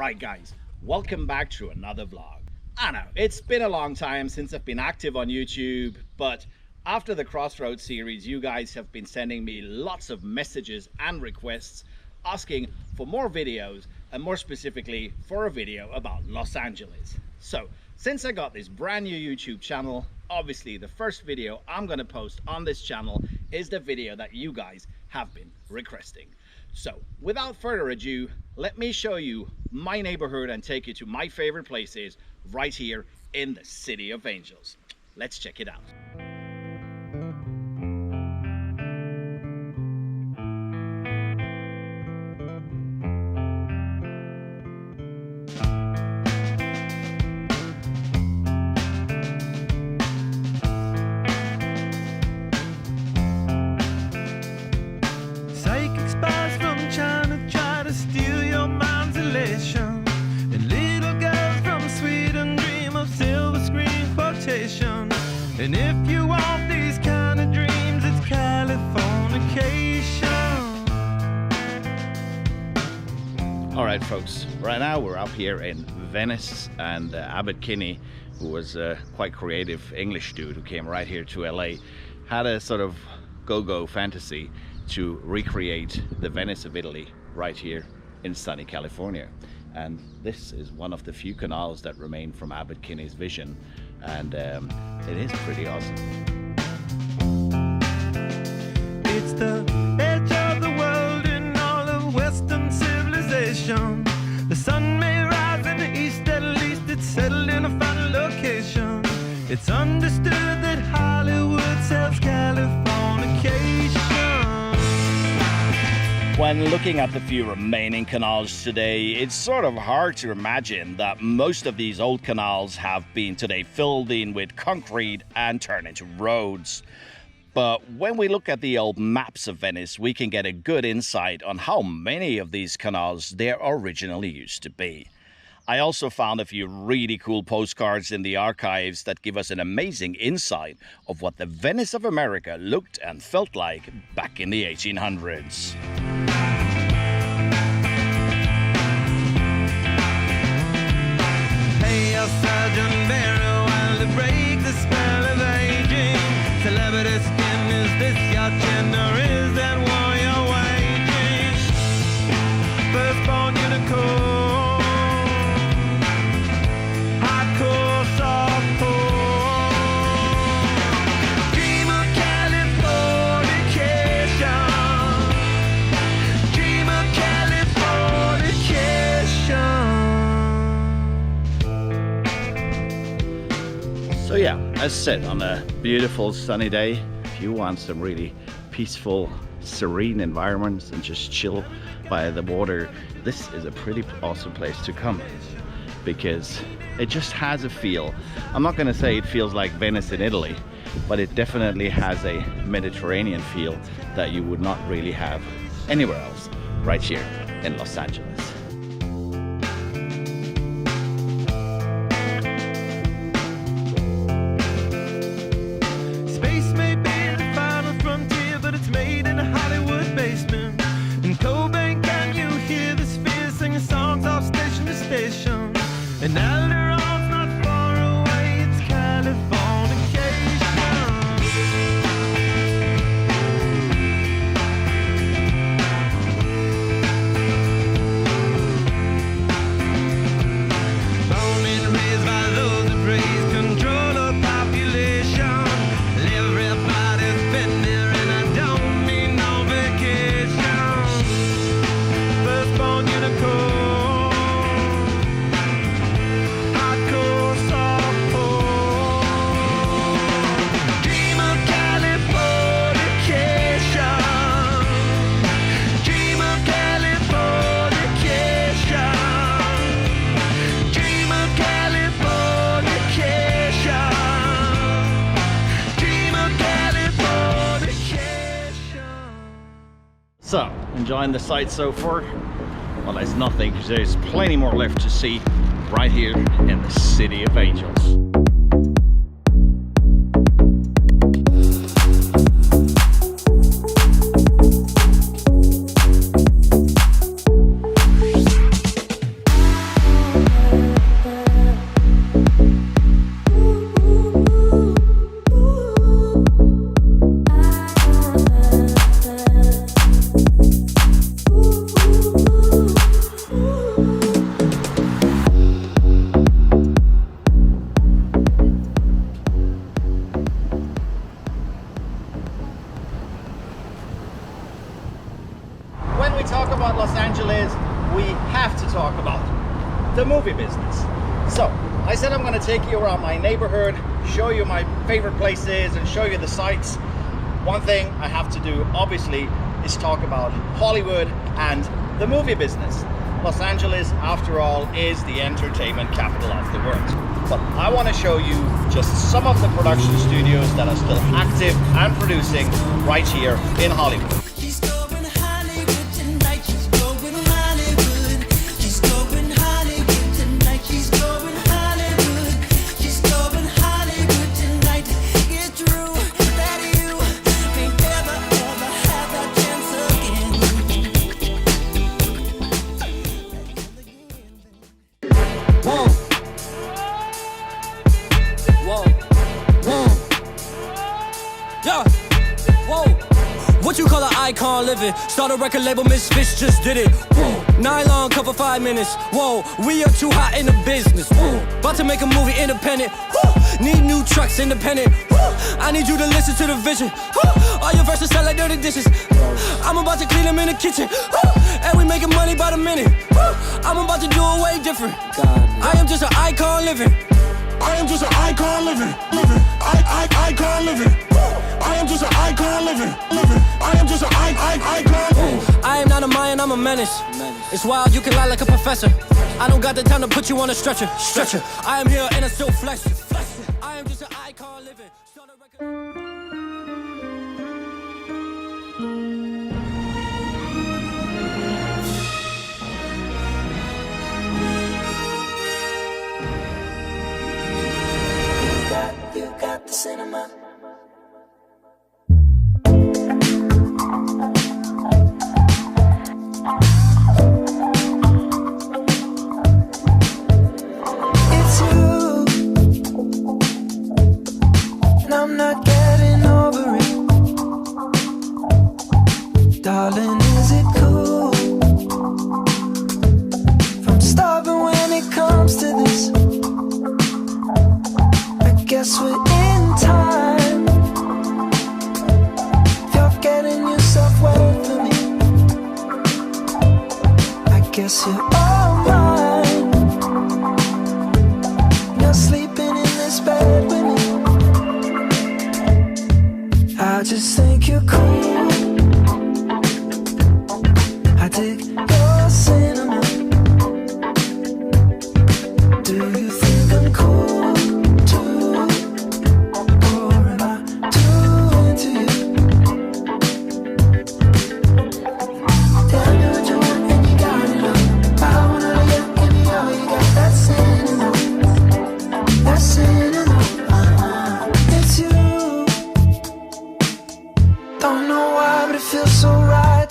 Alright guys, welcome back to another vlog. I know, it's been a long time since I've been active on YouTube, but after the Crossroads series, you guys have been sending me lots of messages and requests asking for more videos, and more specifically for a video about Los Angeles. So since I got this brand new YouTube channel, obviously the first video I'm going to post on this channel is the video that you guys have been requesting. So without further ado, let me show you my neighborhood and take you to my favorite places right here in the City of Angels. Let's check it out. And if you want these kind of dreams, it's Californication. All right, folks, right now we're up here in Venice, and Abbott Kinney, who was a quite creative English dude who came right here to LA, had a sort of go-go fantasy to recreate the Venice of Italy right here in sunny California. And this is one of the few canals that remain from Abbott Kinney's vision, and it is pretty awesome. It's the edge of the world in all of Western civilization. The sun may rise in the east, at least it's settled in a final location. It's understood that Hollywood sells Californication. When looking at the few remaining canals today, it's sort of hard to imagine that most of these old canals have been today filled in with concrete and turned into roads. But when we look at the old maps of Venice, we can get a good insight on how many of these canals there originally used to be. I also found a few really cool postcards in the archives that give us an amazing insight of what the Venice of America looked and felt like back in the 1800s. Sergeant Barrow, while to break the spell of aging. Celebrity skin, is this your chin or is that war you're waging? Firstborn unicorn, hardcore, softcore. Dream of Californication. Dream of Californication. So yeah, as said, on a beautiful sunny day, if you want some really peaceful, serene environments and just chill by the water, this is a pretty awesome place to come, because it just has a feel. I'm not going to say it feels like Venice in Italy, but it definitely has a Mediterranean feel that you would not really have anywhere else right here in Los Angeles. And Alderon's not far away, it's Californication. Born and raised by those that praise control of population. Everybody's been there and I don't need no vacation. Firstborn unicorn. So, enjoying the sight so far? Well, there's nothing, because there's plenty more left to see right here in the City of Angels. the movie business. So I said I'm going to take you around my neighborhood, show you my favorite places and show you the sights. One thing I have to do obviously is talk about Hollywood and the movie business. Los Angeles, after all, is the entertainment capital of the world. But I want to show you just some of the production studios that are still active and producing right here in Hollywood. She's going Hollywood tonight. She's going Hollywood. She's going Hollywood tonight. She's going Hollywood. She's going Hollywood tonight. It's true that you may never ever have that chance again. Whoa. Whoa. Whoa. Yeah. Whoa. What you call an icon living? Start a record label, Misfits just did it. Whoa. Nylon cover 5 minutes. Whoa. We are too hot in the business. Whoa. About to make a movie independent. Whoa. Need new trucks independent. Whoa. I need you to listen to the vision. Whoa. All your verses sound like dirty dishes. I'm about to clean them in the kitchen. And we making money by the minute. I'm about to do it way different. I am just an icon living. I am just an icon living. Icon living. I am just an icon living. I am just an icon. I am not a Mayan, I'm a menace. It's wild, you can lie like a professor. I don't got the time to put you on a stretcher. I am here and I still flex. I am just an icon living. Start a record- You got the cinema. It's you, and I'm not getting over it. Darling, is it cool? From starving when it comes to this. Guess we're in time. You're getting yourself wet for me. I guess you're all mine. You're sleeping in this bed with me. I just think you're cool. I dig your cinema. Do you think I'm cool?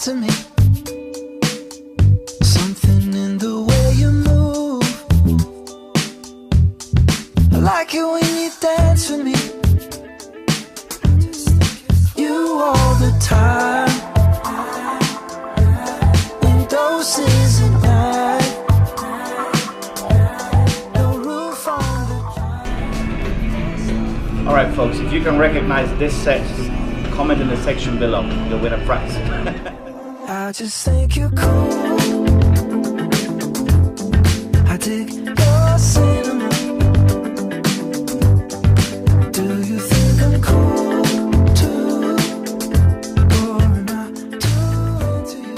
To me, something in the way you move. I like it when you dance with me. You all the time, in doses at night. No roof on the. All right, folks, if you can recognize this set, comment in the section below. You'll win a prize. I just think you're cool. I dig your cinema. Do you think I'm cool too? Or am I too into you?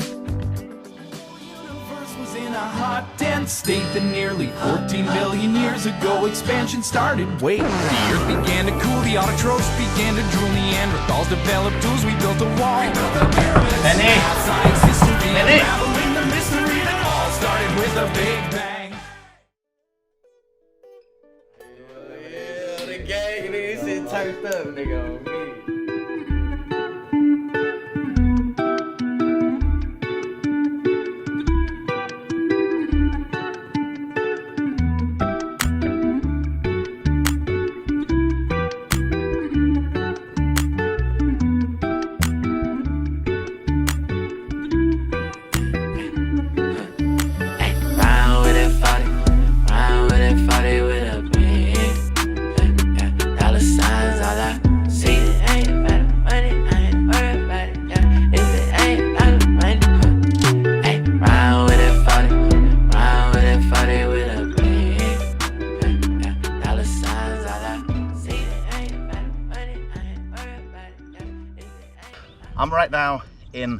Universe was in a hot, dense state that nearly 14 billion years ago expansion started. Wait, the earth began to cool, the autotrophs began to drool, Neanderthals developed tools, we built a wall. We built the pyramids. Science history, unraveling the mystery that all started with a big bang. The gang, nigga, shit turned up, nigga, on me. Round with it, 40 with a beat. Dollar signs, all I see. I'm right now in,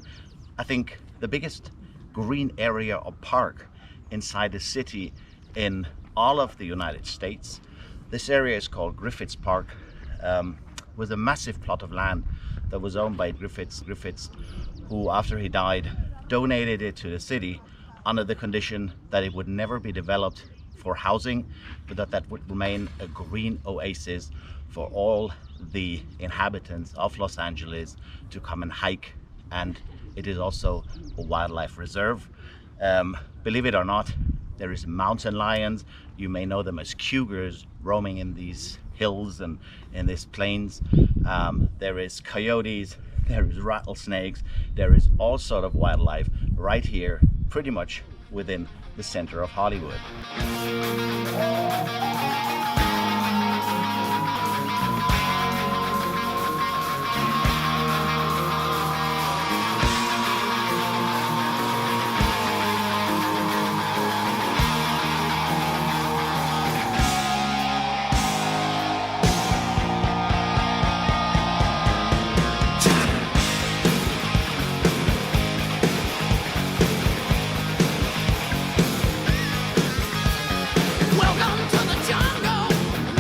I think, the biggest green area or park inside the city in all of the United States. This area is called Griffiths Park, with a massive plot of land that was owned by Griffiths, who after he died donated it to the city under the condition that it would never be developed for housing, but that would remain a green oasis for all the inhabitants of Los Angeles to come and hike. And it is also a wildlife reserve. Believe it or not, there is mountain lions. You may know them as cougars roaming in these hills and in these plains. There is coyotes, there is rattlesnakes, there is all sort of wildlife right here, pretty much within the center of Hollywood. Welcome to the jungle.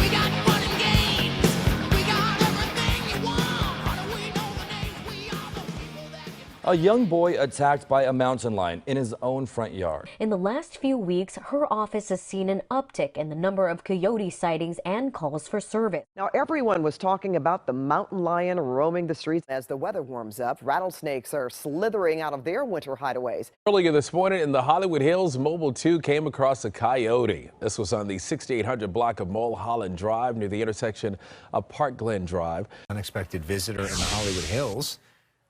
We got fun and games. We got everything you want. How do we know the names? We are the people that can. A young boy attacked by a mountain lion in his own front yard. In the last few weeks, her office has seen an uptick in the number of coyote sightings and calls for service. Now, everyone was talking about the mountain lion roaming the streets. As the weather warms up, rattlesnakes are slithering out of their winter hideaways. Earlier this morning in the Hollywood Hills, Mobile 2 came across a coyote. This was on the 6800 block of Mulholland Drive near the intersection of Park Glen Drive. Unexpected visitor in the Hollywood Hills.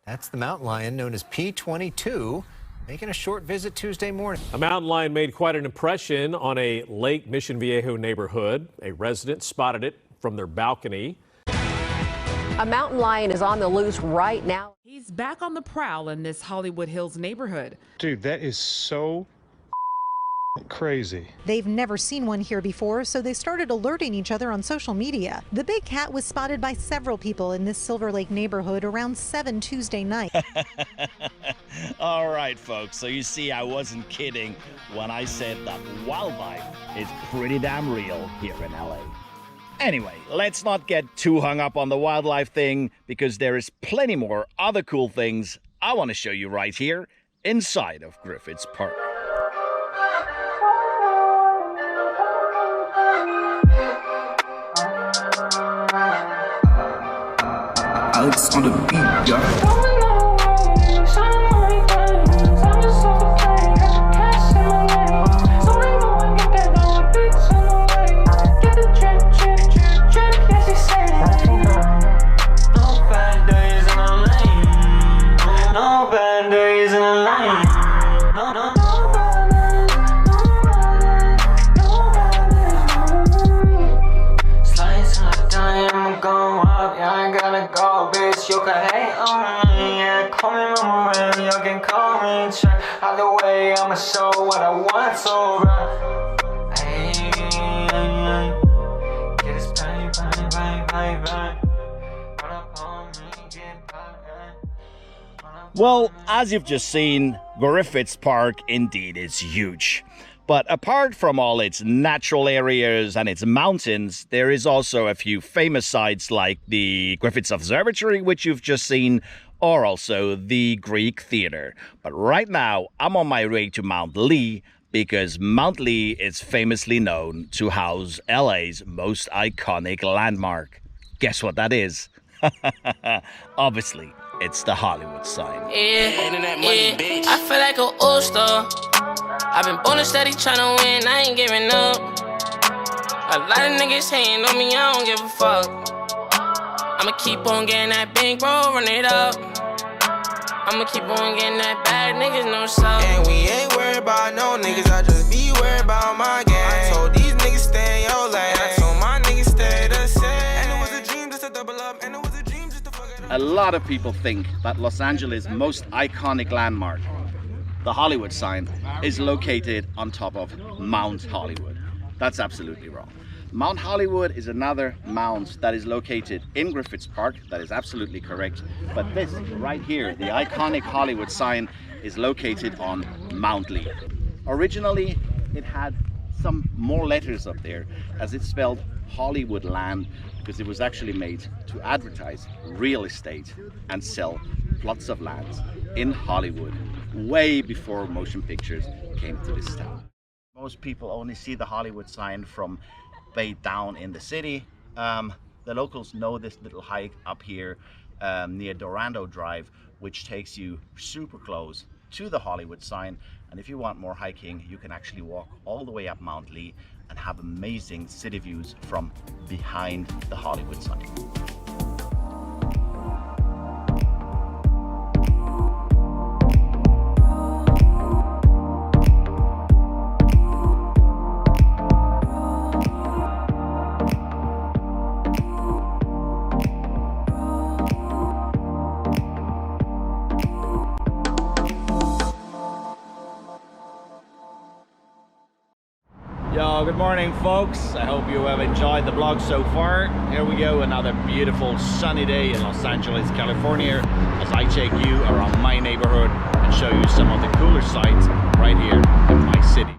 That's the mountain lion known as P22, making a short visit Tuesday morning. A mountain lion made quite an impression on a Lake Mission Viejo neighborhood. A resident spotted it from their balcony. A mountain lion is on the loose right now. He's back on the prowl in this Hollywood Hills neighborhood. Dude, that is so crazy. They've never seen one here before, so they started alerting each other on social media. The big cat was spotted by several people in this Silver Lake neighborhood around 7 Tuesday night. All right, folks, so you see I wasn't kidding when I said that wildlife is pretty damn real here in LA. Anyway, let's not get too hung up on the wildlife thing, because there is plenty more other cool things I want to show you right here inside of Griffiths Park. Alex on the beat, y'all. You can hate on me, yeah, call me mama around, you can call me check. Either way, I'ma show what I want, so right. Ay, get this bang, bang, bang, bang, bang. Run up on me, get bang. Well, as you've just seen, Griffiths Park indeed is huge. But apart from all its natural areas and its mountains, there is also a few famous sites like the Griffiths Observatory, which you've just seen, or also the Greek Theater. But right now, I'm on my way to Mount Lee, because Mount Lee is famously known to house LA's most iconic landmark. Guess what that is? Obviously, it's the Hollywood sign. I feel like an all-star. I've been born and steady tryna win, I ain't giving up. A lot of niggas hating on me, I don't give a fuck. I'ma keep on getting that bankroll, run it up. I'ma keep on getting that bad, niggas no suck. And we ain't worried about no niggas, I just be worried about my game. I told these niggas stay in your lane, I told my niggas stay the same. And it was a dream just to double up, and it was a dream just to fuck it up. A lot of people think that Los Angeles' most iconic landmark, the Hollywood sign, is located on top of Mount Hollywood. That's absolutely wrong. Mount Hollywood is another mount that is located in Griffiths Park. That is absolutely correct. But this right here, the iconic Hollywood sign, is located on Mount Lee. Originally, it had some more letters up there as it spelled Hollywood Land, because it was actually made to advertise real estate and sell plots of lands in Hollywood way before motion pictures came to this town. Most people only see the Hollywood sign from way down in the city. The locals know this little hike up here near Dorando Drive, which takes you super close to the Hollywood sign. And if you want more hiking, you can actually walk all the way up Mount Lee and have amazing city views from behind the Hollywood sign. Yo, good morning folks. I hope you have enjoyed the vlog so far. Here we go, another beautiful sunny day in Los Angeles, California, as I take you around my neighborhood and show you some of the cooler sights right here in my city.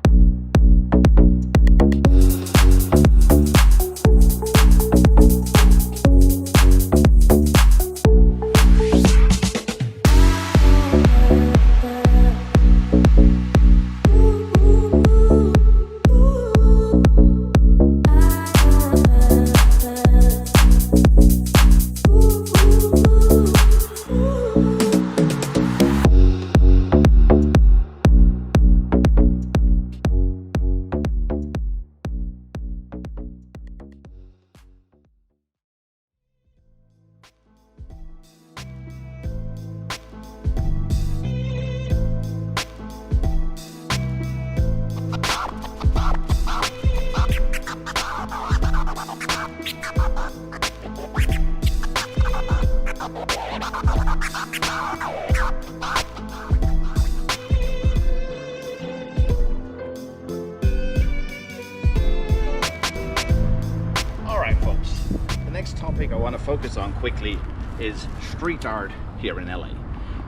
Topic I want to focus on quickly is street art here in LA.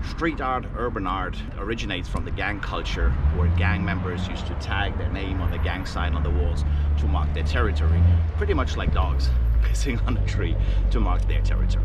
Street art, urban art, originates from the gang culture, where gang members used to tag their name on the gang sign on the walls to mark their territory, pretty much like dogs pissing on a tree to mark their territory.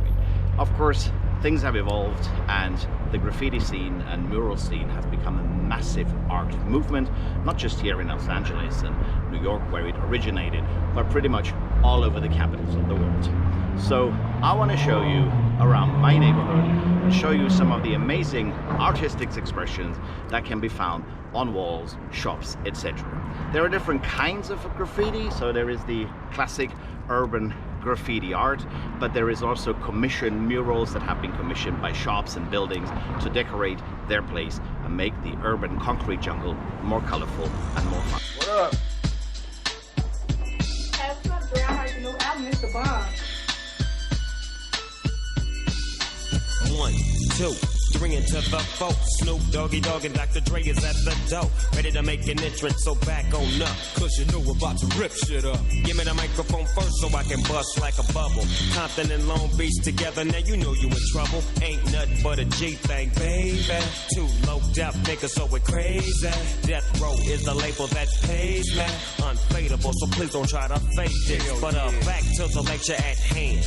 Of course, things have evolved and the graffiti scene and mural scene has become a massive art movement, not just here in Los Angeles and New York where it originated, but pretty much all over the capitals of the world. So I want to show you around my neighborhood and show you some of the amazing artistic expressions that can be found on walls, shops, etc. There are different kinds of graffiti. So there is the classic urban graffiti art, but there is also commissioned murals that have been commissioned by shops and buildings to decorate their place and make the urban concrete jungle more colorful and more fun. What up? Hey, what's up, Dre? I heard your new album, it's the bomb. 1, 2, 3 into the 4. Snoop Doggy Dogg and Dr. Dre is at the door, ready to make an entrance, so back on up, cause you know we're about to rip shit up. Give me the microphone first so I can bust like a bubble. Compton and Long Beach together, now you know you in trouble. Ain't nothing but a G thing, baby. Too low death niggas, so we're crazy. Death Row is the label that pays me. Unfadable, so please don't try to fake this. But back to the lecture at hand.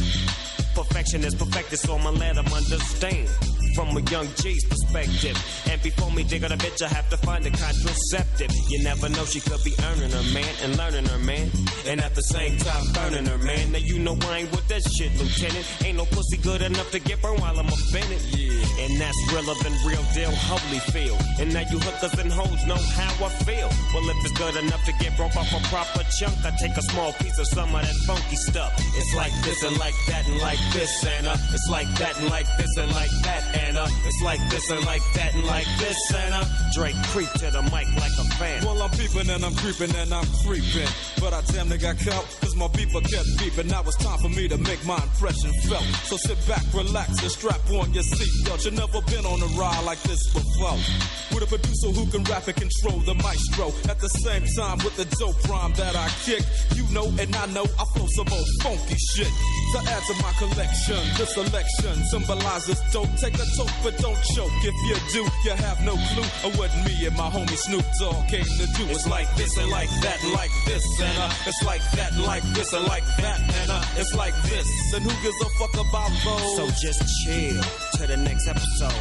Perfection is perfected, so I'ma let them understand from a young G's perspective. And before me dig on a bitch, I have to find a contraceptive. You never know, she could be earning her man and learning her man, and at the same time burning her man. Now you know I ain't with that shit, Lieutenant. Ain't no pussy good enough to get burned while I'm offended. Yeah, and that's realer than real deal Holyfield. And now you hookers and hoes know how I feel. Well, if it's good enough to get broke off a proper chunk, I take a small piece of some of that funky stuff. It's like this and like that and like this, and it's like that and like this and like that, and it's like this and like that and like this, and Drake creep to the mic like a fan. Well, I'm peeping and I'm creeping and I'm creeping, but I damn near got caught, cause my beeper kept beeping. Now it's time for me to make my impression felt. So sit back, relax, and strap on your seatbelt. You've never been on a ride like this before, with a producer who can rap and control the maestro. At the same time with the dope rhyme that I kick, you know and I know I flow some old funky shit. To add to my collection, this selection symbolizes dope. Take a toke but don't choke. If you do, you have no clue of what me and my homie Snoop Dogg came to do. It's like this and like that and like this and it's like that and like this and like that and it's like this. And who gives a fuck about those? So just chill to the next episode.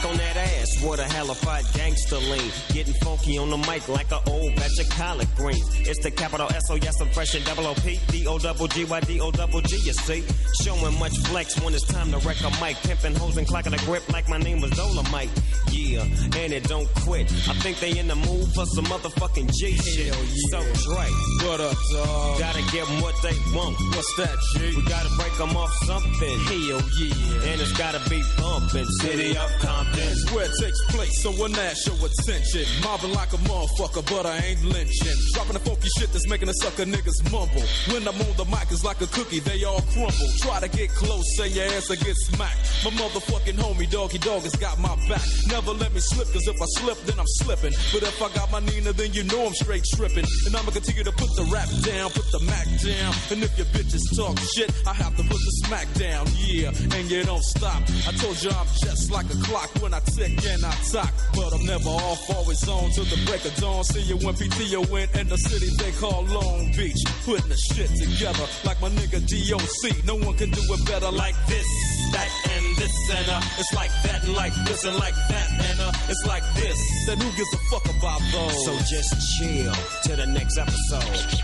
On that ass, what a halified gangster lean. Getting funky on the mic like an old batch of collard greens. It's the capital S-O-S, I'm fresh and double O-P. D-O-double-G-Y-D-O-double-G, you see. Showing much flex when it's time to wreck a mic. Pimping hoes and clocking a grip like my name was Dolomite. Yeah, and it don't quit. I think they in the mood for some motherfucking G shit. So Dre, what up, dog? Gotta give them what they want. What's that, G? We gotta break them off something. Hell yeah. And it's gotta be bumping. City of Compton. It's where it takes place, so when that show attention. Mobbing like a motherfucker, but I ain't lynching. Dropping the funky shit that's making the sucker niggas mumble. When I'm on the mic, it's like a cookie, they all crumble. Try to get close, say your ass will get smacked. My motherfucking homie, Doggy Dog, has got my back. Never let me slip, cause if I slip, then I'm slipping. But if I got my Nina, then you know I'm straight tripping. And I'ma continue to put the rap down, put the Mac down. And if your bitches talk shit, I have to put the smack down. Yeah, and you don't stop. I told you I'm just like a clock when I tick and I talk. But I'm never off, always on till the break of dawn. See you when PTO win in the city they call Long Beach. Putting the shit together like my nigga DOC. No one can do it better like this, that, and this, and it's like that, and like this, and like that, and it's like this. Then who gives a fuck about those? So just chill to the next episode.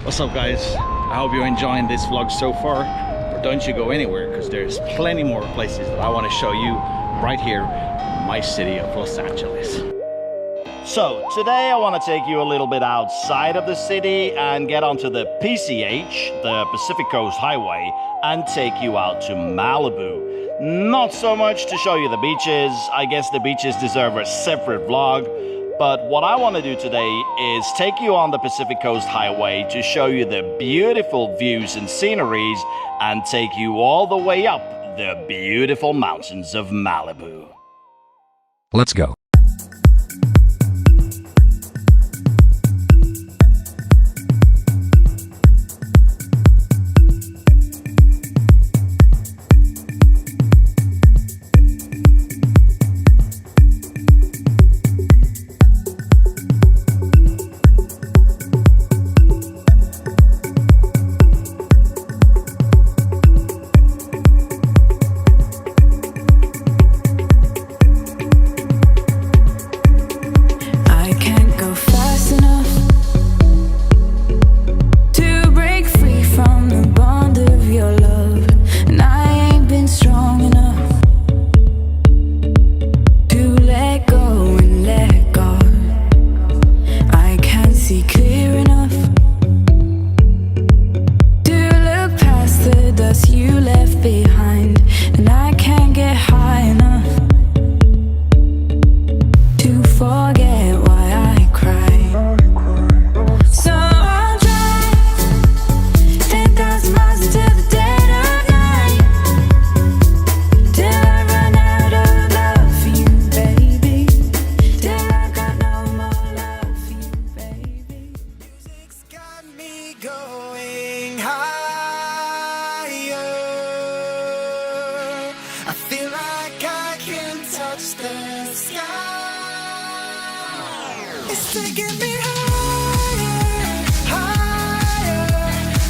What's up, guys? I hope you're enjoying this vlog so far, but don't you go anywhere because there's plenty more places that I want to show you right here in my city of Los Angeles. So today I want to take you a little bit outside of the city and get onto the PCH, the Pacific Coast Highway, and take you out to Malibu. Not so much to show you the beaches. I guess the beaches deserve a separate vlog. But what I want to do today is take you on the Pacific Coast Highway to show you the beautiful views and sceneries and take you all the way up the beautiful mountains of Malibu. Let's go. It's taking me higher, higher,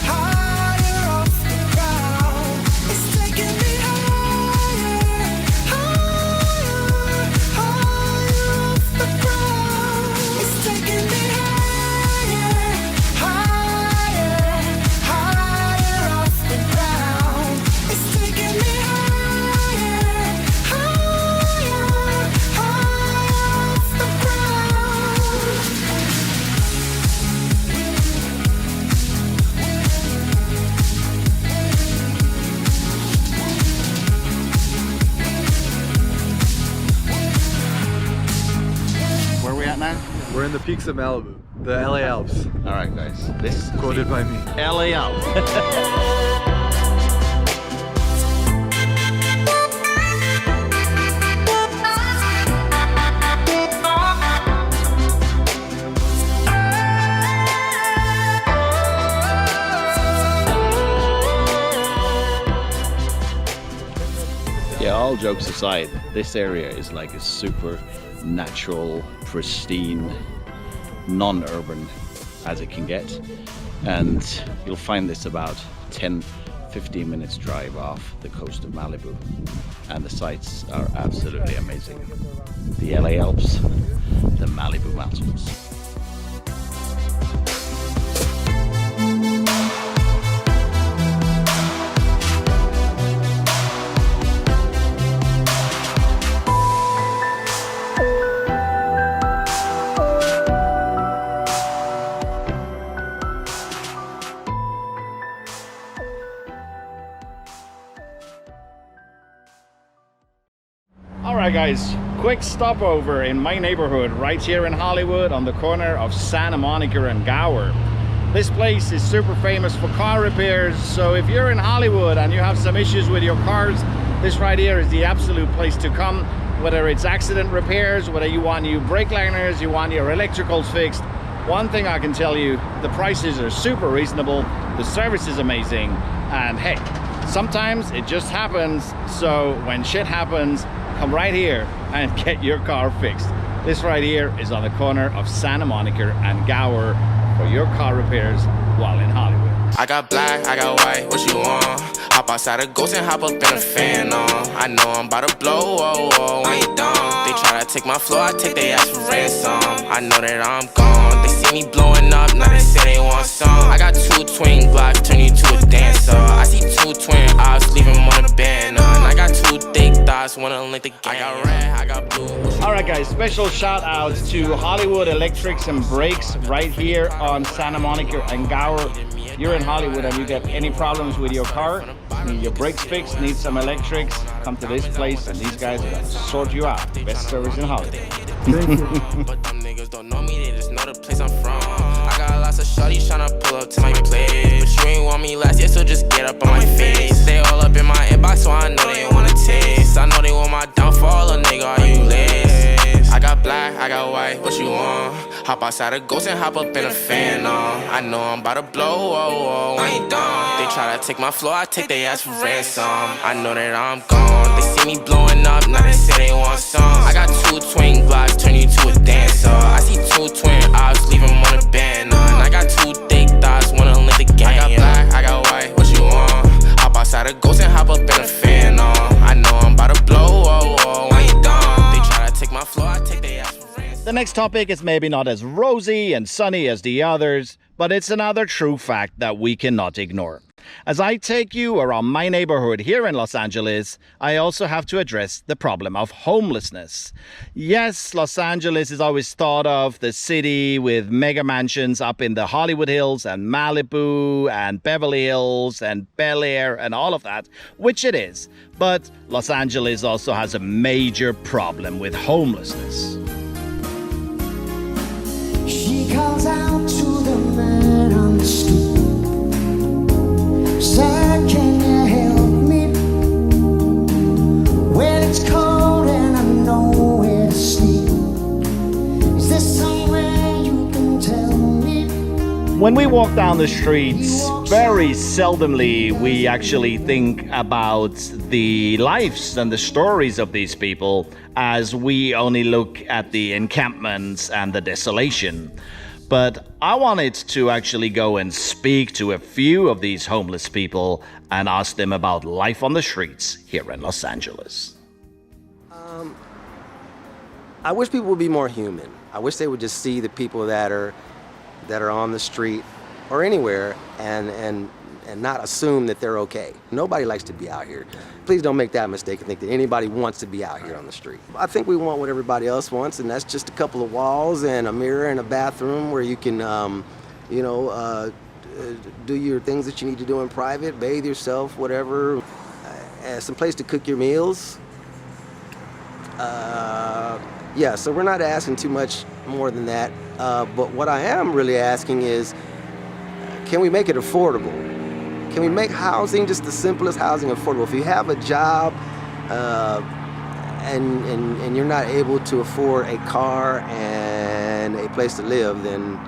higher off the ground. It's taking me higher, higher, higher off the ground. It's taking me higher, higher, higher off the ground. It's taking me higher, higher. We're in the peaks of Malibu, the LA Alps. All right, guys. This Quoted by me. LA Alps. Yeah, all jokes aside, this area is like a super natural, pristine, non-urban as it can get. And you'll find this about 10-15 minutes drive off the coast of Malibu. And the sights are absolutely amazing. The LA Alps, the Malibu Mountains. Alright guys, quick stopover in my neighborhood right here in Hollywood on the corner of Santa Monica and Gower. This place is super famous for car repairs, so if you're in Hollywood and you have some issues with your cars, this right here is the absolute place to come. Whether it's accident repairs, whether you want new brake liners, you want your electricals fixed. One thing I can tell you, the prices are super reasonable, the service is amazing, and hey, sometimes it just happens, so when shit happens, come right here and get your car fixed. This right here is on the corner of Santa Monica and Gower for your car repairs while in Hollywood. I got black, I got white, what you want? Hop outside a ghost and hop up in a fan on. I know I'm about to blow, oh, oh, I ain't dumb. They try to take my flow, I take their ass for ransom. I know that I'm gone, they see me blowing up, now they say they want some. I got 2 twin Glocks, turn you to a dancer. I see 2 twin eyes, leave them on a banner. And I got 2 thick thighs, wanna link the game. I got red, I got blue. Alright guys, special shout outs to Hollywood Electrics and Brakes right here on Santa Monica and Gower. You're in Hollywood and you get any problems with your car, need your brakes fixed, need some electrics, come to this place and these guys are gonna sort you out. Best service in Hollywood. Thank you. But them niggas don't know me, they just know the place I'm from. I got lots of shorties tryna pull up to my place, but you ain't want me last year, so just get up on my face. They all up in my inbox, so I know they wanna taste. I know they want my downfall, a nigga, are you lace? I got black, I got white, what you want? Hop outside a ghost and hop up in a fan on. I know I'm about to blow, oh, oh, I ain't dumb. They try to take my flow, I take their ass for ransom. I know that I'm gone, they see me blowing up, now they say they want some. I got 2 twin Glocks, turn you to a dancer. I see 2 twin eyes, leave them on a banner. And I got 2 thick thighs, wanna link the game. I got black, I got white, what you want? Hop outside a ghost and hop up in a fan on. I know I'm about to blow, oh, oh, I ain't dumb. They try to take my flow, I take their ass for ransom. The next topic is maybe not as rosy and sunny as the others, but it's another true fact that we cannot ignore. As I take you around my neighborhood here in Los Angeles, I also have to address the problem of homelessness. Yes, Los Angeles is always thought of the city with mega mansions up in the Hollywood Hills and Malibu and Beverly Hills and Bel Air and all of that, which it is. But Los Angeles also has a major problem with homelessness. She calls out to the man on the street. Sir, can you help me? When it's cold and I know where to sleep. Is there somewhere you can tell me? When we walk down the streets, very seldomly we actually think about the lives and the stories of these people, as we only look at the encampments and the desolation. But I wanted to actually go and speak to a few of these homeless people and ask them about life on the streets here in Los Angeles. I wish people would be more human. I wish they would just see the people that are on the street or anywhere and not assume that they're okay. Nobody likes to be out here. Please don't make that mistake and think that anybody wants to be out here on the street. I think we want what everybody else wants, and that's just a couple of walls and a mirror and a bathroom where you can, do your things that you need to do in private, bathe yourself, whatever. Some place to cook your meals. Yeah, so we're not asking too much more than that. But what I am really asking is, can we make it affordable? Can we make housing, just the simplest housing, affordable? If you have a job and you're not able to afford a car and a place to live, then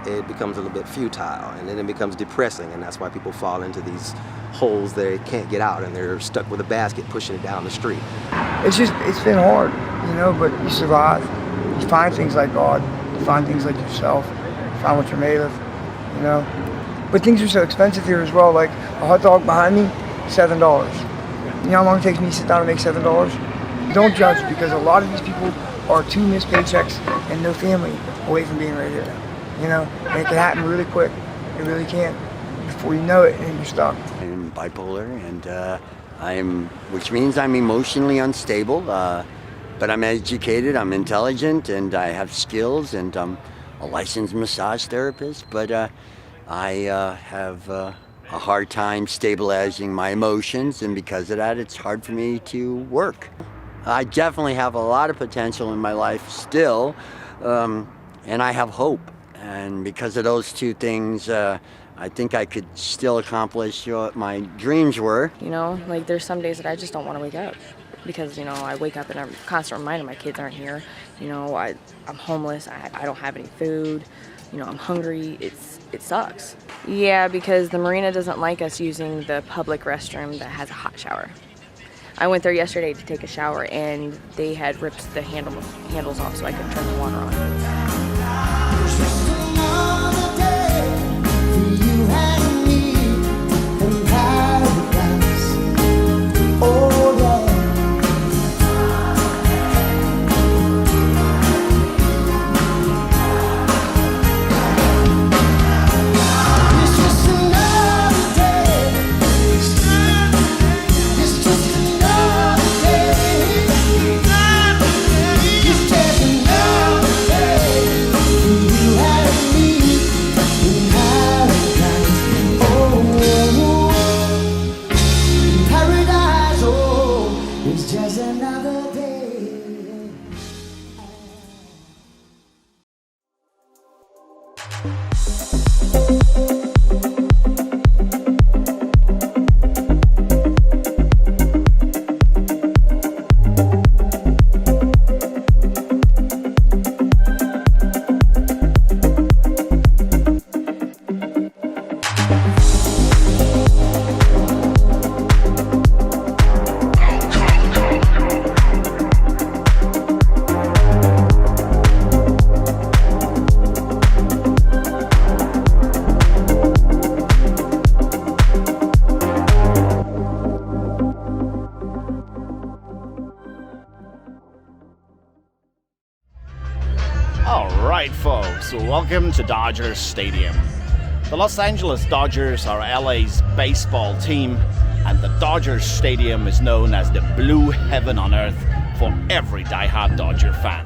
it becomes a little bit futile, and then it becomes depressing, and that's why people fall into these holes they can't get out, and they're stuck with a basket pushing it down the street. It's been hard, you know, but you survive. You find things like God, you find things like yourself, you find what you're made of, you know. But things are so expensive here as well, like a hot dog behind me, $7. You know how long it takes me to sit down and make $7? Don't judge, because a lot of these people are 2 missed paychecks and no family away from being right here. You know, and it can happen really quick. It really can. Before you know it, and you're stuck. I'm bipolar, and which means I'm emotionally unstable. But I'm educated, I'm intelligent, and I have skills, and I'm a licensed massage therapist. But I have a hard time stabilizing my emotions, and because of that, it's hard for me to work. I definitely have a lot of potential in my life still, and I have hope. And because of those two things, I think I could still accomplish what my dreams were. You know, like there's some days that I just don't want to wake up because, you know, I wake up and I'm constantly reminded my kids aren't here. You know, I'm homeless, I don't have any food, you know, I'm hungry, it sucks. Yeah, because the marina doesn't like us using the public restroom that has a hot shower. I went there yesterday to take a shower and they had ripped the handles off so I could turn the water on. Alright folks, welcome to Dodgers Stadium. The Los Angeles Dodgers are LA's baseball team, and the Dodgers Stadium is known as the blue heaven on earth for every diehard Dodger fan.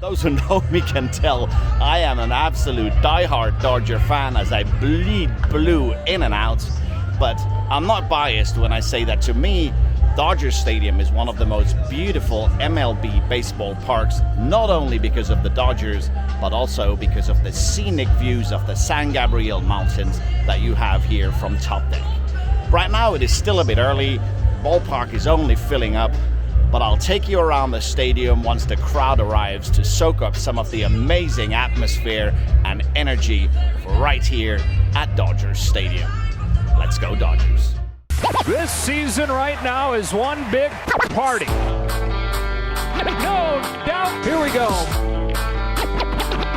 Those who know me can tell I am an absolute diehard Dodger fan as I bleed blue in and out. But I'm not biased when I say that to me, Dodgers Stadium is one of the most beautiful MLB baseball parks, not only because of the Dodgers, but also because of the scenic views of the San Gabriel Mountains that you have here from top deck. Right now it is still a bit early, ballpark is only filling up, but I'll take you around the stadium once the crowd arrives to soak up some of the amazing atmosphere and energy right here at Dodgers Stadium. Let's go Dodgers. This season right now is one big party. No doubt, here we go.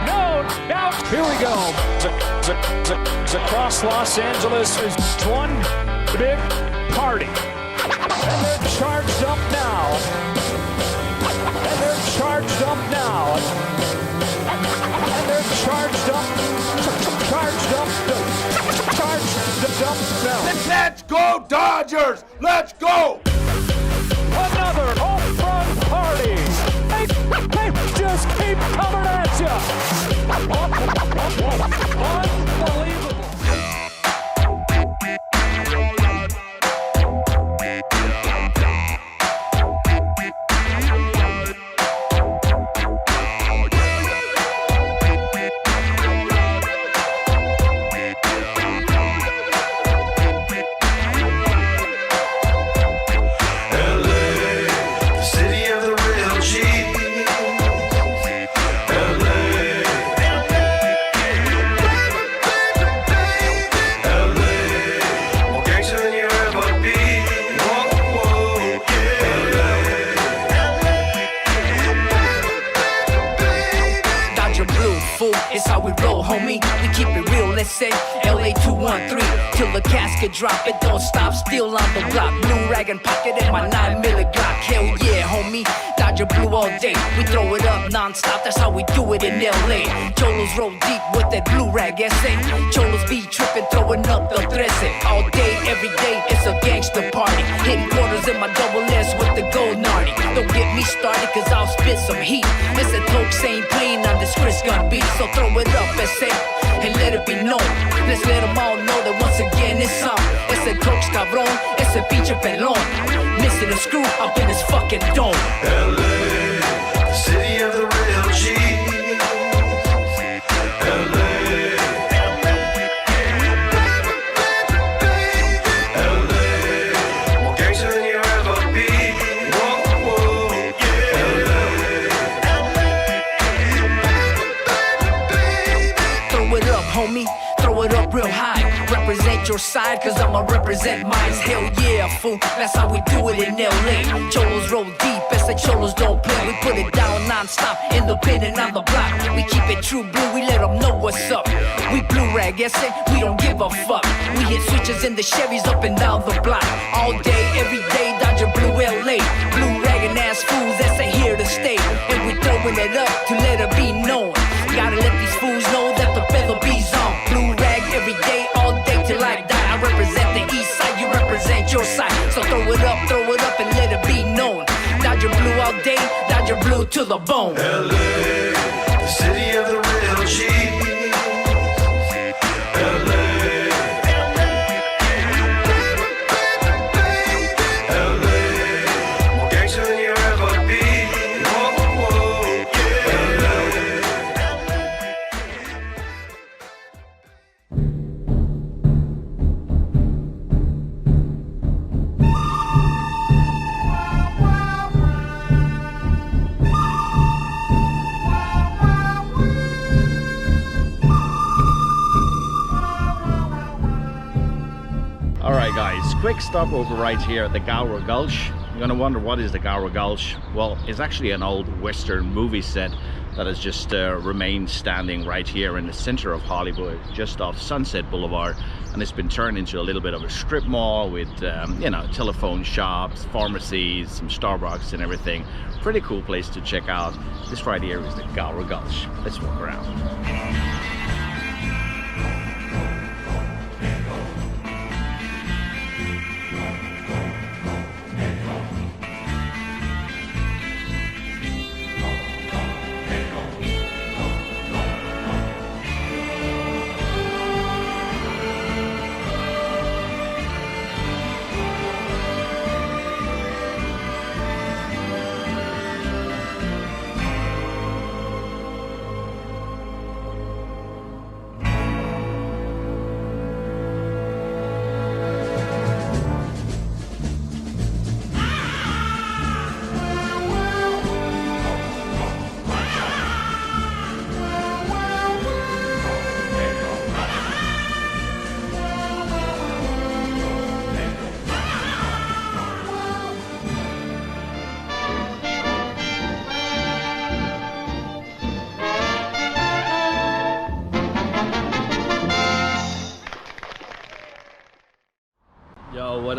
No doubt, here we go. Across Los Angeles is one big party. And they're charged up now. And they're charged up now. And they're charged up. Charged up. Charged up now. Let's go Dodgers! Let's go! Another home run party. They just keep coming at you. Unbelievable. It's how we roll, homie. We keep it real, let's say LA 213 till the casket drop. It don't stop, still on the block. Blue rag and pocket in my 9mm Glock. Hell yeah, homie. Dodger blue all day. We throw it up non-stop, that's how we do it in LA. Cholos roll deep with that blue rag essay. Cholos be tripping, throwing up the 13. All day, every day, it's a gangster party. Hitting quarters in my double S with the gold nardy. Don't get me started, cause I'll spit some heat. It's a Tokes ain't playing on this Chris Gun beat. So throw it up, S.A., and let it be known. Let's let them all know that once again it's on. It's a Tokes cabrón, it's a pinche pelón. Missing a screw up in his fucking dome. LA, the city of the real G. LA, LA, more gangster than you ever be. Whoa, whoa, Throw it up, homie, throw it up real high. Represent your side, cause I'ma represent mine. Hell yeah, fool, that's how we do it in LA. Cholos roll deep, as the Cholos don't play. We put it down non-stop, independent on the block. We keep it true blue, we let them know what's up. We blue rag, S.A., we don't give a fuck. We hit switches in the Chevys up and down the block. All day, every day, Dodger blue LA. Blue ragging ass fools, S.A. here to stay. And we throwing it up to let it be known. Gotta let these fools know that the feather bees on. Blue rag every day, all day till I die. I represent the east side, you represent your side. So throw it up and let it be known. Dodger blue all day, Dodger blue to the bone. LA, the city of the real G. LA, LA, more gangster than you ever be. Whoa, whoa, Alright guys, quick stopover right here at the Gower Gulch. You're gonna wonder what is the Gower Gulch. Well, it's actually an old Western movie set that has just remained standing right here in the center of Hollywood, just off Sunset Boulevard, and it's been turned into a little bit of a strip mall with you know, telephone shops, pharmacies, some Starbucks and everything. Pretty cool place to check out. This right here is the Gower Gulch. Let's walk around.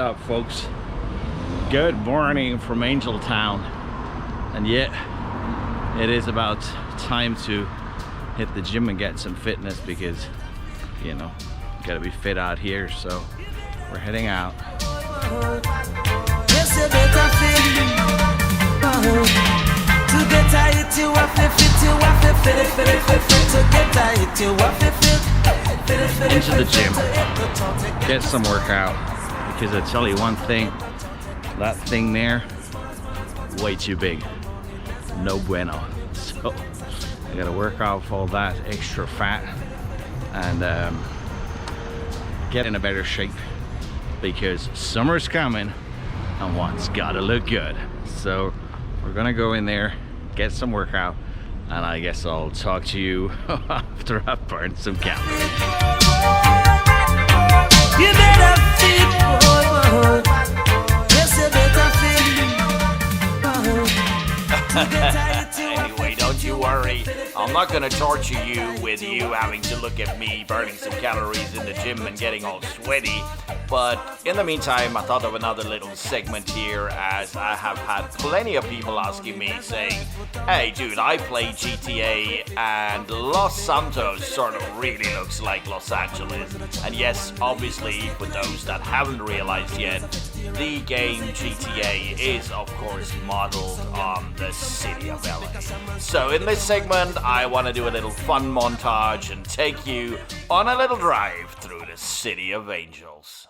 up, folks? Good morning from Angel Town. And yet, it is about time to hit the gym and get some fitness because, you know, gotta be fit out here. So we're heading out. Into the gym, get some workout, because I tell you one thing, that thing there, way too big, no bueno. So I gotta work off all that extra fat and get in a better shape, because summer's coming and one's gotta look good. So we're gonna go in there, get some workout, and I guess I'll talk to you after I've burned some calories. You better fit, yes, you better fit. Anyway, don't you worry. I'm not gonna torture you with you having to look at me burning some calories in the gym and getting all sweaty. But in the meantime, I thought of another little segment here, as I have had plenty of people asking me, saying, hey dude, I play GTA and Los Santos sort of really looks like Los Angeles. And yes, obviously, for those that haven't realized yet, the game GTA is of course modeled on the city of LA. So in this segment, I want to do a little fun montage and take you on a little drive through the city of Angels.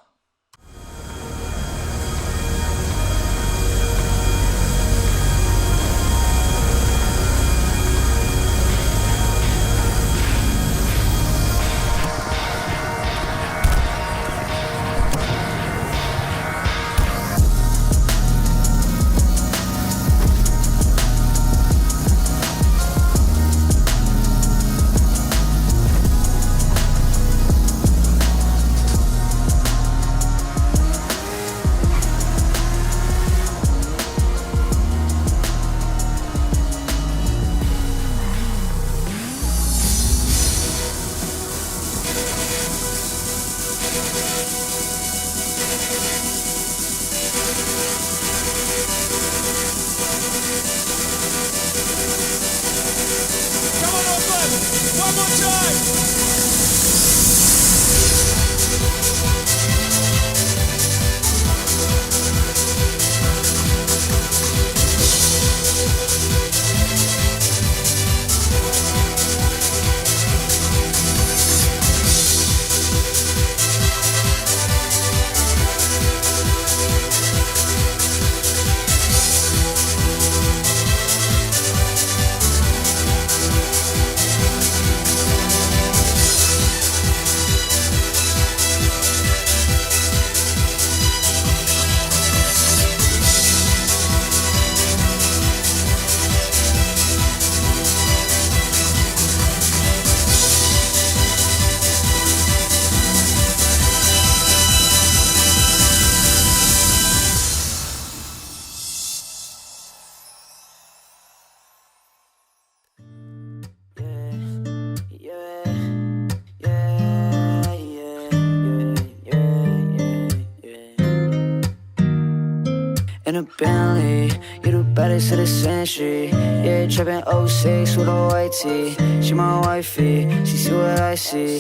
In a Bentley, you the baddest of the century. Yeah, trapping 06 with a white tee. She my wifey, she see what I see.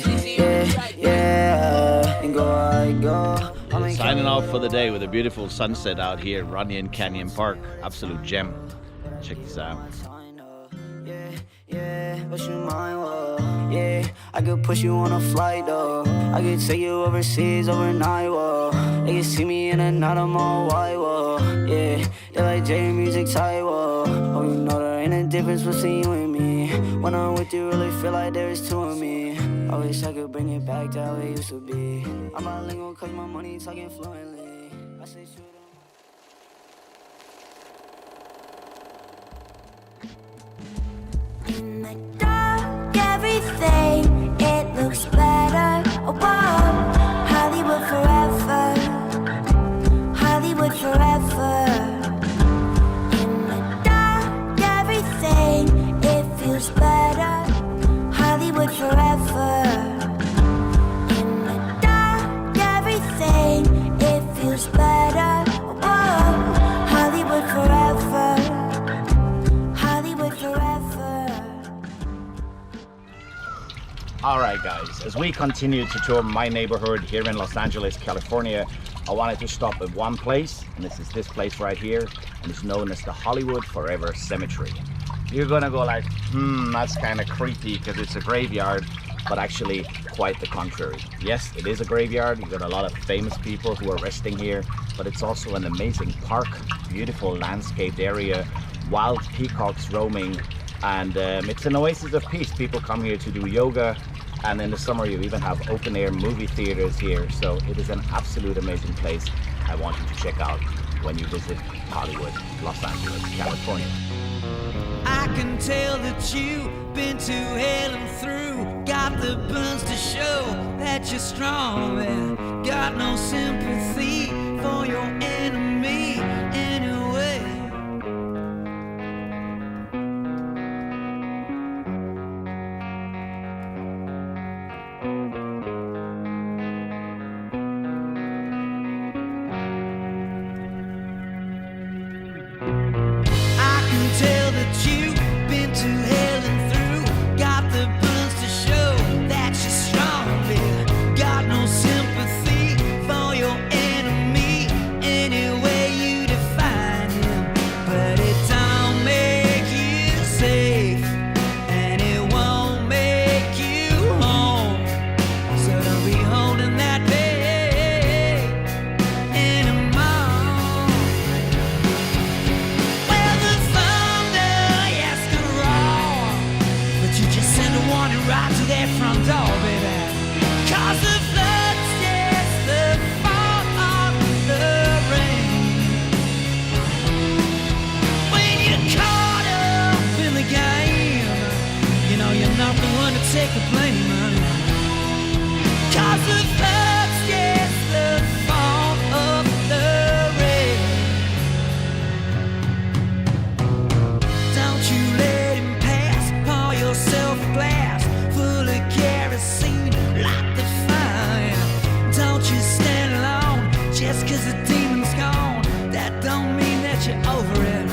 Yeah, and go I go. Signing off for the day with a beautiful sunset out here at Runyon Canyon Park. Absolute gem. Check this out. Yeah, but you mine, whoa. Yeah, I could push you on a flight, though. I could take you overseas overnight, whoa. They can see me in a night, I'm all white, whoa. Yeah, they like J music tight, whoa. Oh, you know there ain't a difference between you and me. When I'm with you, really feel like there is two of me. I wish I could bring it back to how it used to be. I'm bilingual cause my money talking fluently. I say shoot 'em. In the dark, everything, it looks better. Oh, wow. Hollywood forever. Hollywood forever. In the dark, everything, it feels better. Hollywood forever. In the dark, everything, it feels better. All right, guys, as we continue to tour my neighborhood here in Los Angeles, California, I wanted to stop at one place, and this is this place right here, and it's known as the Hollywood Forever Cemetery. You're gonna go like, that's kind of creepy because it's a graveyard, but actually quite the contrary. Yes, it is a graveyard. You've got a lot of famous people who are resting here, but it's also an amazing park, beautiful landscaped area, wild peacocks roaming, and it's an oasis of peace. People come here to do yoga, and in the summer you even have open air movie theaters here. So it is an absolute amazing place I want you to check out when you visit Hollywood, Los Angeles, California. I can tell that you've been to hell and through. Got the burns to show that you're strong, man. Got no sympathy for your enemy anyway. I can tell that you've been to hell and through. Got the burns to show that you're strong, man. Got no sympathy for your enemy any way you define him. But it don't make you safe, and it won't make you home. So don't be holding that pain anymore. Well, the thunder, yes, gonna roar, but you just send a warning right to their front door, baby. 'Cause the flood's just the fault of the rain. When you're caught up in the game, you know you're not the one to take the blame, honey. 'Cause the flood's just the fault of the rain. Don't you let him pass. Pour yourself a glass full of kerosene. Light the fire. Don't you stand alone. Just 'cause the demon's gone, that don't mean that you're over it.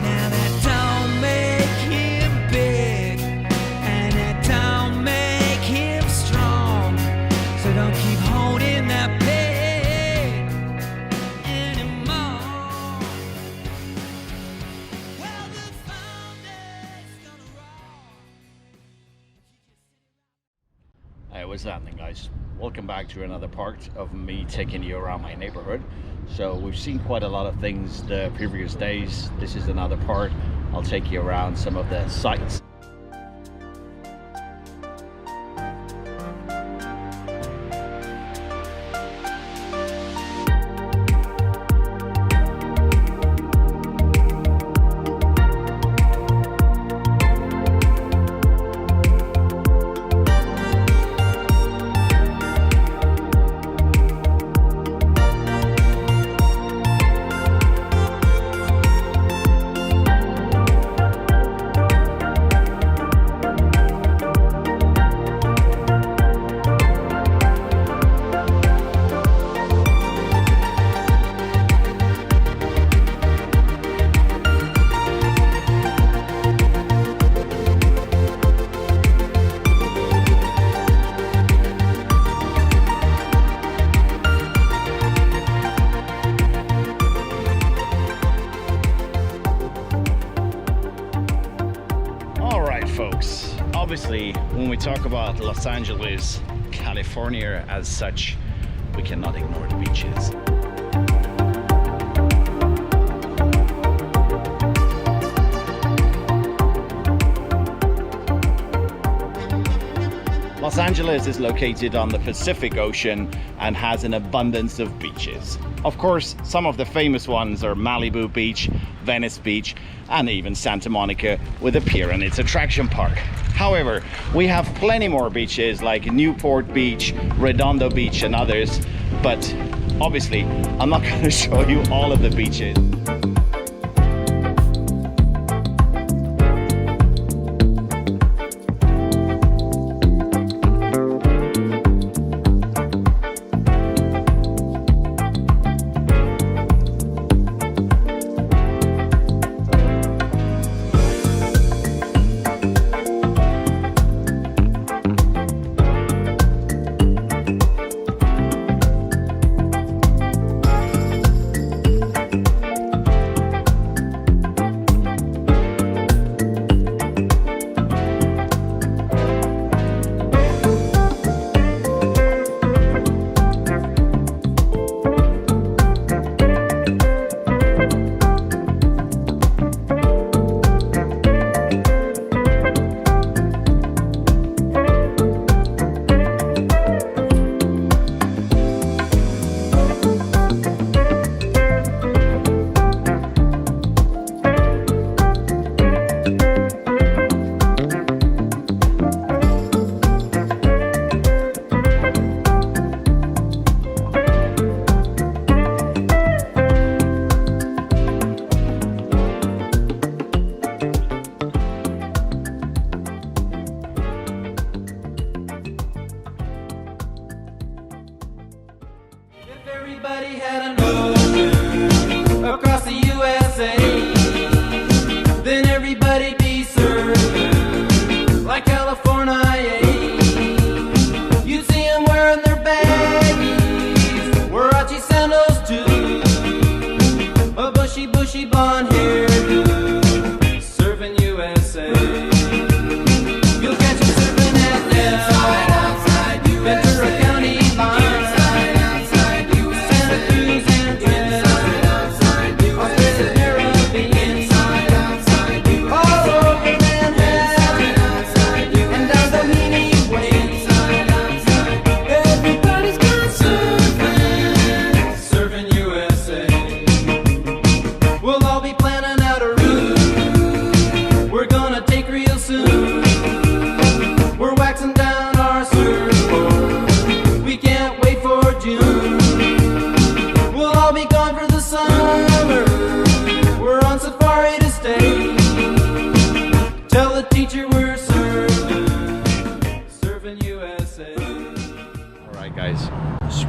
Now that don't make him big, and that don't make him strong. So don't keep holding that pain anymore. Well, the foundation's gonna roll. Hey, what's happening, guys? Welcome back to another part of me taking you around my neighborhood. So we've seen quite a lot of things the previous days. This is another part. I'll take you around some of the sites. Folks, obviously when we talk about Los Angeles, California as such, we cannot ignore the beaches. Los Angeles is located on the Pacific Ocean and has an abundance of beaches. Of course, some of the famous ones are Malibu Beach, Venice Beach, and even Santa Monica with a pier and its attraction park. However, we have plenty more beaches like Newport Beach, Redondo Beach, and others, but obviously I'm not going to show you all of the beaches.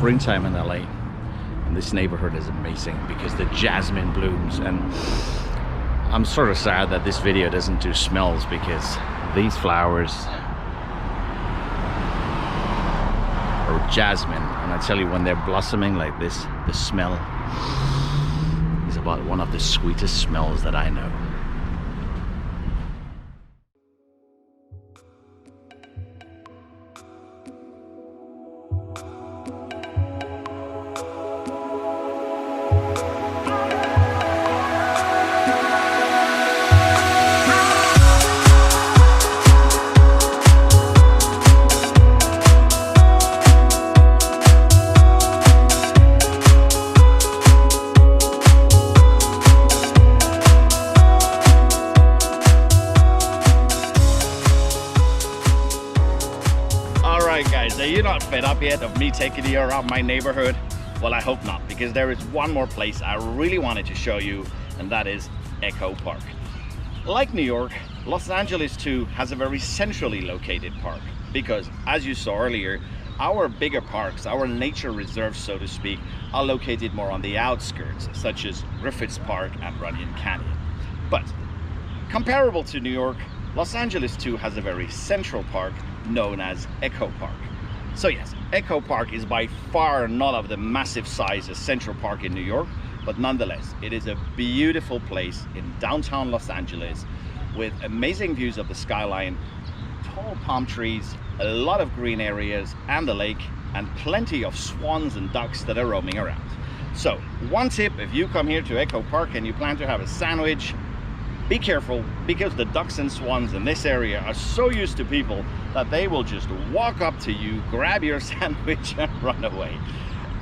springtime in LA, and this neighborhood is amazing because the jasmine blooms, and I'm sort of sad that this video doesn't do smells because these flowers are jasmine, and I tell you, when they're blossoming like this, the smell is about one of the sweetest smells that I know. Guys, are you not fed up yet of me taking you around my neighborhood? Well, I hope not, because there is one more place I really wanted to show you, and that is Echo Park. Like New York, Los Angeles too has a very centrally located park, because as you saw earlier, our bigger parks, our nature reserves, so to speak, are located more on the outskirts, such as Griffiths Park and Runyon Canyon. But comparable to New York, Los Angeles too has a very central park known as Echo Park. So yes, Echo Park is by far not of the massive size as Central Park in New York, but nonetheless, it is a beautiful place in downtown Los Angeles with amazing views of the skyline, tall palm trees, a lot of green areas and the lake, and plenty of swans and ducks that are roaming around. So one tip, if you come here to Echo Park and you plan to have a sandwich, be careful, because the ducks and swans in this area are so used to people that they will just walk up to you, grab your sandwich and run away.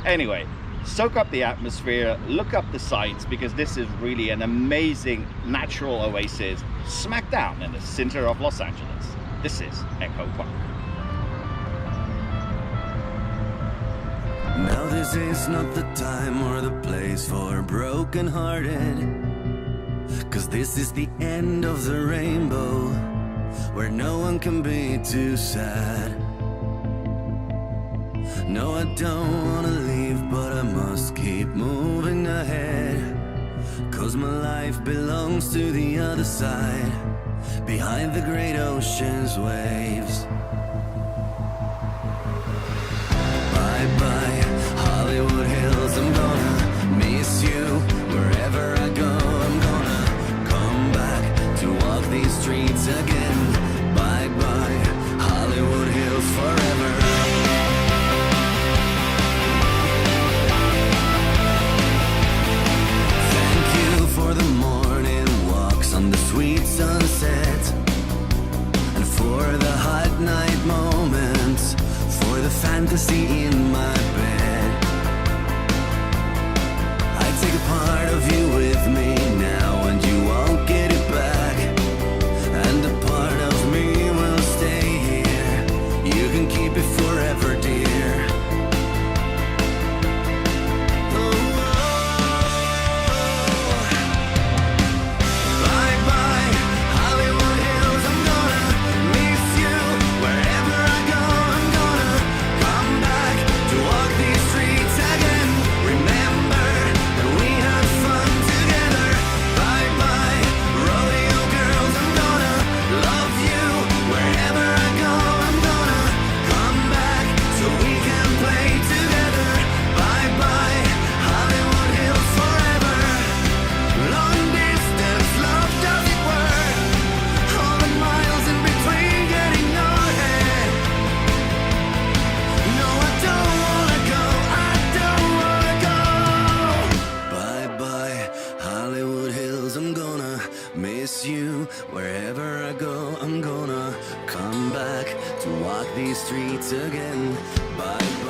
Anyway, soak up the atmosphere, look up the sights, because this is really an amazing natural oasis smack down in the center of Los Angeles. This is Echo Park. Now this is not the time or the place for broken-hearted, 'cause this is the end of the rainbow, where no one can be too sad. No, I don't wanna leave, but I must keep moving ahead, 'cause my life belongs to the other side, behind the great ocean's waves. Bye-bye, Hollywood Hills, I'm gonna miss you wherever I go. I'm gonna come back to walk these streets again. Bye-bye, Hollywood Hills, forever. Thank you for the morning walks on the sweet sunset, and for the hot night moments, for the fantasy in my bed. I take a part of you with me now, and you won't get it back, and a part of me will stay here. You can keep it forever, dear. Bye-bye, Hollywood Hills, I'm gonna miss you wherever I go. I'm gonna come back to walk these streets again. Remember that we had fun together. Bye-bye, rodeo girls, I'm gonna love you wherever I go. I'm gonna come back so we can play together. Bye-bye, Hollywood Hills, forever. Long distance love, does it work? All the miles in between getting your head. No, I don't wanna go, I don't wanna go. Bye-bye, Hollywood Hills, I'm gonna miss you wherever I go. I'm gonna come back to walk these streets again. Bye.